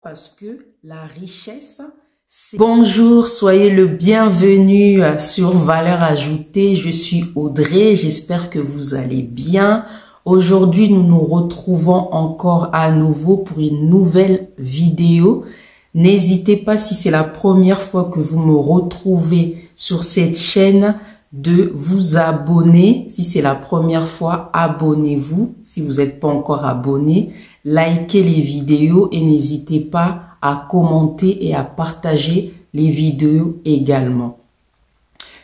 Parce que la richesse, c'est... Bonjour, soyez le bienvenu sur Valeur Ajoutée. Je suis Audrey, j'espère que vous allez bien. Aujourd'hui, nous nous retrouvons encore à nouveau pour une nouvelle vidéo. N'hésitez pas, si c'est la première fois que vous me retrouvez sur cette chaîne, de vous abonner. Si c'est la première fois, abonnez-vous. Si vous n'êtes pas encore abonné, likez les vidéos et n'hésitez pas à commenter et à partager les vidéos également.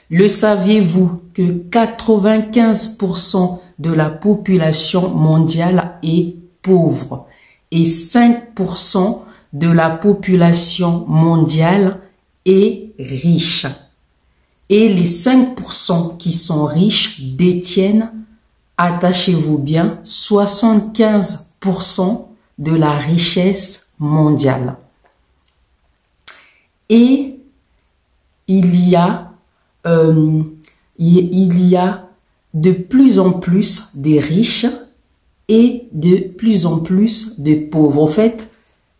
Le saviez-vous que 95% de la population mondiale est pauvre et 5% de la population mondiale est riche? Et les 5% qui sont riches détiennent, attachez-vous bien, 75% de la richesse mondiale. Et il y a de plus en plus de riches et de plus en plus de pauvres. En fait,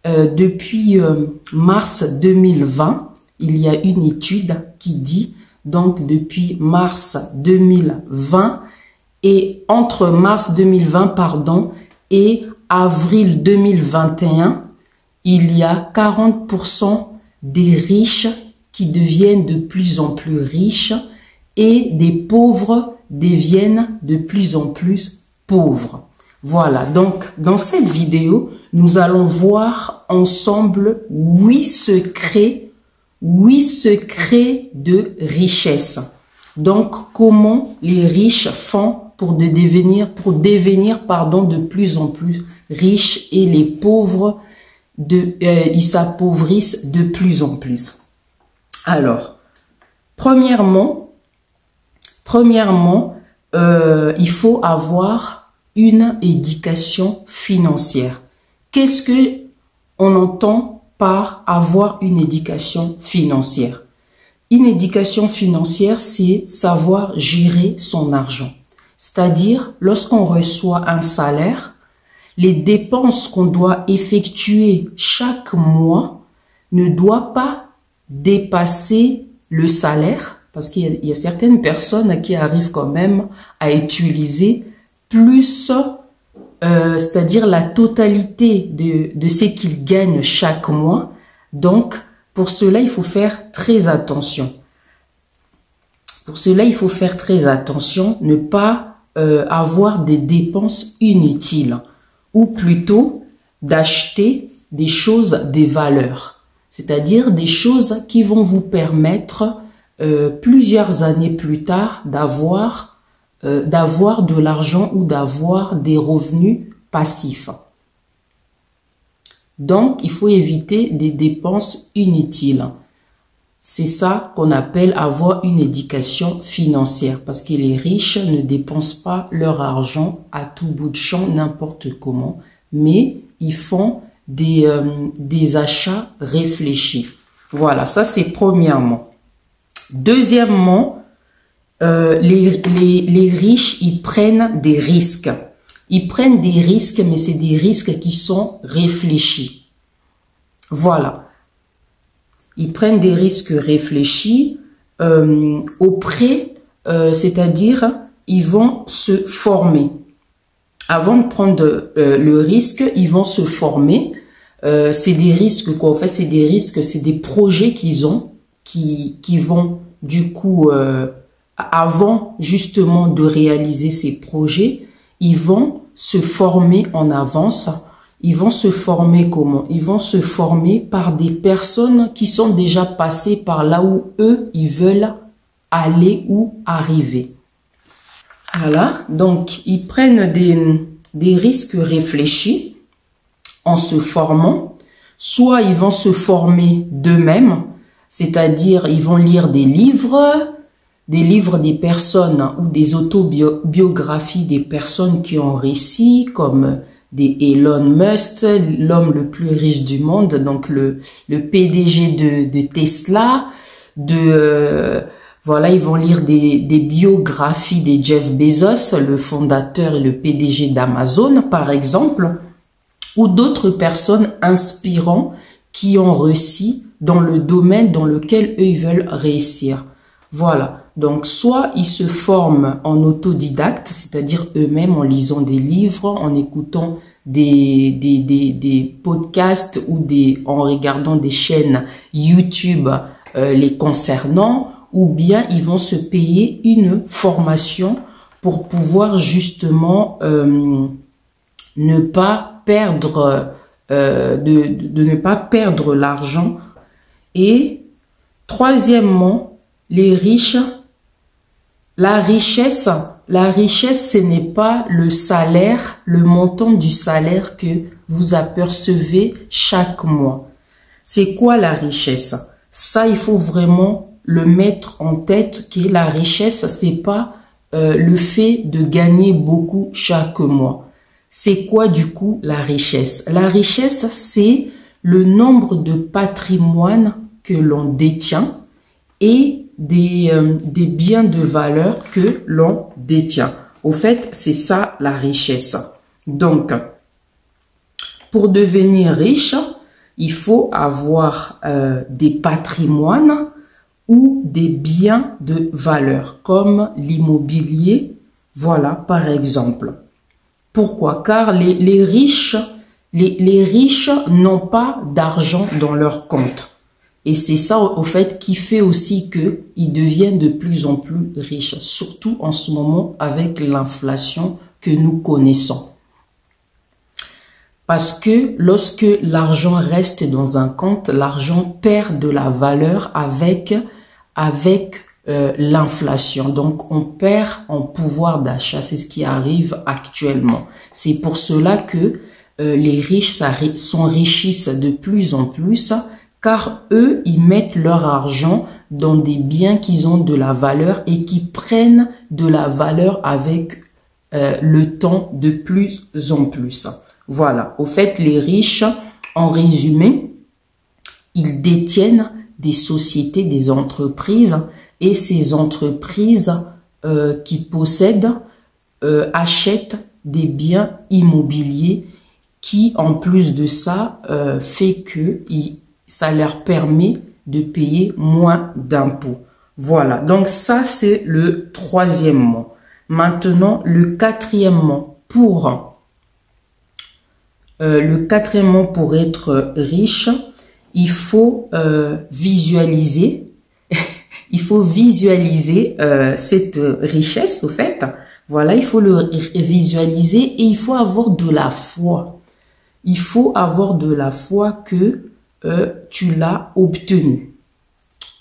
depuis mars 2020, il y a une étude qui dit, donc depuis mars 2020 et entre mars 2020 pardon et avril 2021, il y a 40% des riches qui deviennent de plus en plus riches et des pauvres deviennent de plus en plus pauvres. Voilà, donc dans cette vidéo, nous allons voir ensemble 8 secrets de richesse. Donc, comment les riches font pour devenir de plus en plus riches et les pauvres ils s'appauvrissent de plus en plus. Alors, premièrement, il faut avoir une éducation financière. Qu'est-ce que on entend par avoir une éducation financière? Une éducation financière, c'est savoir gérer son argent. C'est-à-dire, lorsqu'on reçoit un salaire, les dépenses qu'on doit effectuer chaque mois ne doivent pas dépasser le salaire, parce qu'il y a certaines personnes qui arrivent quand même à utiliser plus, c'est-à-dire la totalité de ce qu'ils gagnent chaque mois. Donc, pour cela, il faut faire très attention. Ne pas avoir des dépenses inutiles, ou plutôt d'acheter des choses des valeurs, c'est-à-dire des choses qui vont vous permettre plusieurs années plus tard d'avoir de l'argent ou d'avoir des revenus passifs. Donc, il faut éviter des dépenses inutiles. C'est ça qu'on appelle avoir une éducation financière, parce que les riches ne dépensent pas leur argent à tout bout de champ, n'importe comment, mais ils font des achats réfléchis. Voilà, ça c'est premièrement. Deuxièmement, les riches, ils prennent des risques. Ils prennent des risques, mais c'est des risques qui sont réfléchis. Voilà. Ils prennent des risques réfléchis c'est-à-dire ils vont se former. Avant de prendre le risque, ils vont se former. C'est des risques quoi? En fait, c'est des risques, c'est des projets qu'ils ont qui vont du coup avant justement de réaliser ces projets, ils vont se former en avance. Ils vont se former comment? Ils vont se former par des personnes qui sont déjà passées par là où eux, ils veulent aller ou arriver. Voilà, donc ils prennent des risques réfléchis en se formant. Soit ils vont se former d'eux-mêmes, c'est-à-dire ils vont lire des livres des personnes ou des autobiographies des personnes qui ont réussi, comme des Elon Musk, l'homme le plus riche du monde, donc le PDG de Tesla, voilà, ils vont lire des biographies de Jeff Bezos, le fondateur et le PDG d'Amazon, par exemple. ou d'autres personnes inspirantes qui ont réussi dans le domaine dans lequel eux ils veulent réussir. Voilà. Donc, soit ils se forment en autodidacte, c'est-à-dire eux-mêmes en lisant des livres, en écoutant des podcasts ou en regardant des chaînes YouTube les concernant, ou bien ils vont se payer une formation pour pouvoir justement ne pas perdre de ne pas perdre l'argent. Et troisièmement, les riches, la richesse, ce n'est pas le salaire, le montant du salaire que vous apercevez chaque mois. C'est quoi la richesse? Ça, il faut vraiment le mettre en tête que la richesse, c'est pas le fait de gagner beaucoup chaque mois. C'est quoi du coup la richesse? La richesse, c'est le nombre de patrimoine que l'on détient et des biens de valeur que l'on détient. Au fait, c'est ça la richesse. Donc, pour devenir riche, il faut avoir des patrimoines ou des biens de valeur, comme l'immobilier, voilà, par exemple. Pourquoi? Car les riches n'ont pas d'argent dans leur compte. Et c'est ça, au fait, qui fait aussi qu'ils deviennent de plus en plus riches, surtout en ce moment avec l'inflation que nous connaissons. Parce que lorsque l'argent reste dans un compte, l'argent perd de la valeur avec l'inflation. Donc, on perd en pouvoir d'achat. C'est ce qui arrive actuellement. C'est pour cela que les riches s'enrichissent de plus en plus, car eux, ils mettent leur argent dans des biens qui ont de la valeur et qui prennent de la valeur avec le temps de plus en plus. Voilà. Au fait, les riches, en résumé, ils détiennent des sociétés, des entreprises, et ces entreprises qui possèdent achètent des biens immobiliers qui, en plus de ça, fait que ça leur permet de payer moins d'impôts. Voilà, donc ça c'est le troisièmement. Maintenant, le quatrièmement pour être riche, il faut visualiser, cette richesse au fait. Voilà, il faut le visualiser et il faut avoir de la foi. Il faut avoir de la foi que tu l'as obtenu.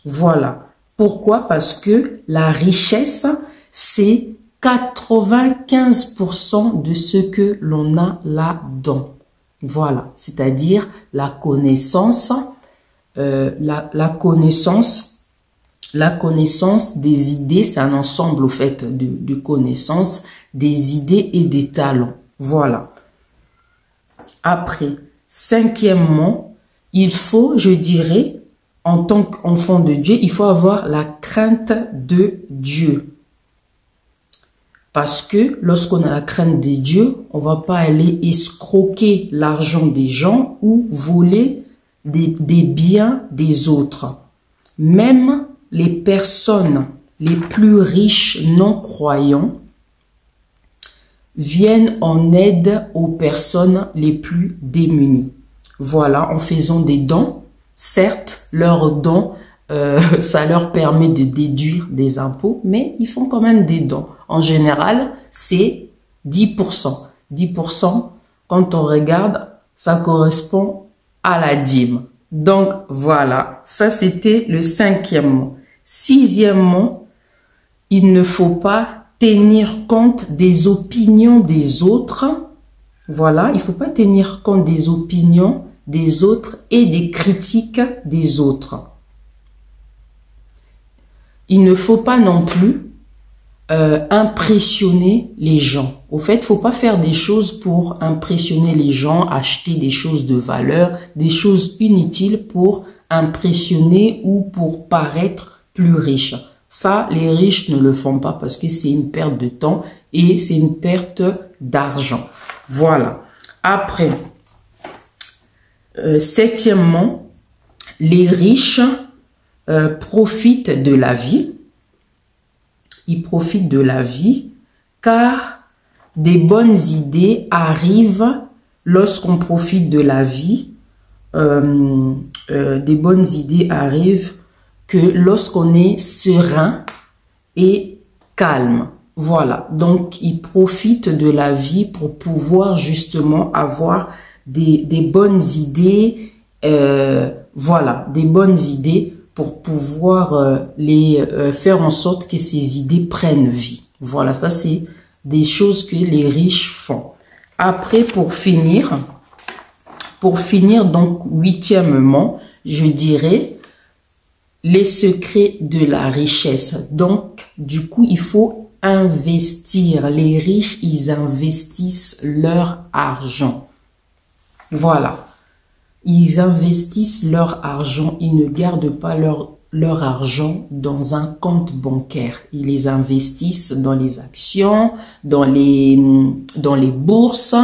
Voilà. Pourquoi? Parce que la richesse, c'est 95% de ce que l'on a là-dedans. Voilà. C'est-à-dire la connaissance, la connaissance des idées, c'est un ensemble au fait de connaissances, des idées et des talents. Voilà. Après, cinquièmement, il faut, je dirais, en tant qu'enfant de Dieu, il faut avoir la crainte de Dieu. Parce que lorsqu'on a la crainte de Dieu, on va pas aller escroquer l'argent des gens ou voler des biens des autres. Même les personnes les plus riches non-croyants viennent en aide aux personnes les plus démunies. Voilà, en faisant des dons. Certes, leurs dons, ça leur permet de déduire des impôts, mais ils font quand même des dons. En général, c'est 10%. 10%, quand on regarde, ça correspond à la dîme. Donc, voilà, ça c'était le cinquièmement. Sixièmement, il ne faut pas tenir compte des opinions des autres. Voilà, il ne faut pas tenir compte des opinions des autres et des critiques des autres. Il ne faut pas non plus impressionner les gens. Au fait, il ne faut pas faire des choses pour impressionner les gens, acheter des choses de valeur, des choses inutiles pour impressionner ou pour paraître plus riche. Ça, les riches ne le font pas parce que c'est une perte de temps et c'est une perte d'argent. Voilà. Après, Septièmement, les riches profitent de la vie. Ils profitent de la vie car des bonnes idées arrivent lorsqu'on profite de la vie. Des bonnes idées arrivent que lorsqu'on est serein et calme. Voilà, donc ils profitent de la vie pour pouvoir justement avoir des bonnes idées, voilà, des bonnes idées pour pouvoir les faire en sorte que ces idées prennent vie. Voilà, ça c'est des choses que les riches font. Après, pour finir donc huitièmement, je dirais les secrets de la richesse. Donc, du coup, il faut investir. Les riches, ils investissent leur argent. Voilà. Ils investissent leur argent. Ils ne gardent pas leur argent dans un compte bancaire. Ils les investissent dans les actions, dans les bourses,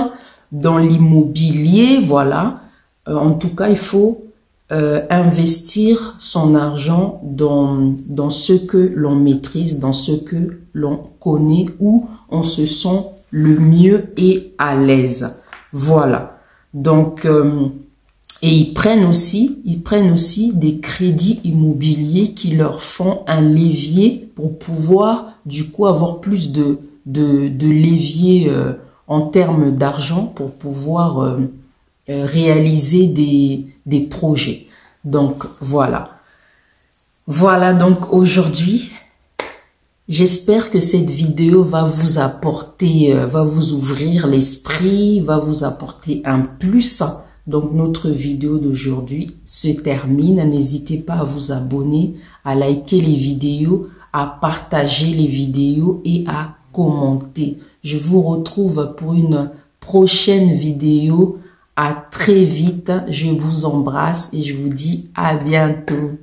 dans l'immobilier. Voilà. En tout cas, il faut investir son argent dans ce que l'on maîtrise, dans ce que l'on connaît, où on se sent le mieux et à l'aise. Voilà. Donc, et ils prennent aussi des crédits immobiliers qui leur font un levier pour pouvoir, du coup, avoir plus de levier en termes d'argent pour pouvoir réaliser des projets. Donc, voilà. Voilà, donc aujourd'hui, j'espère que cette vidéo va vous apporter, va vous ouvrir l'esprit, va vous apporter un plus. Donc, notre vidéo d'aujourd'hui se termine. N'hésitez pas à vous abonner, à liker les vidéos, à partager les vidéos et à commenter. Je vous retrouve pour une prochaine vidéo. À très vite. Je vous embrasse et je vous dis à bientôt.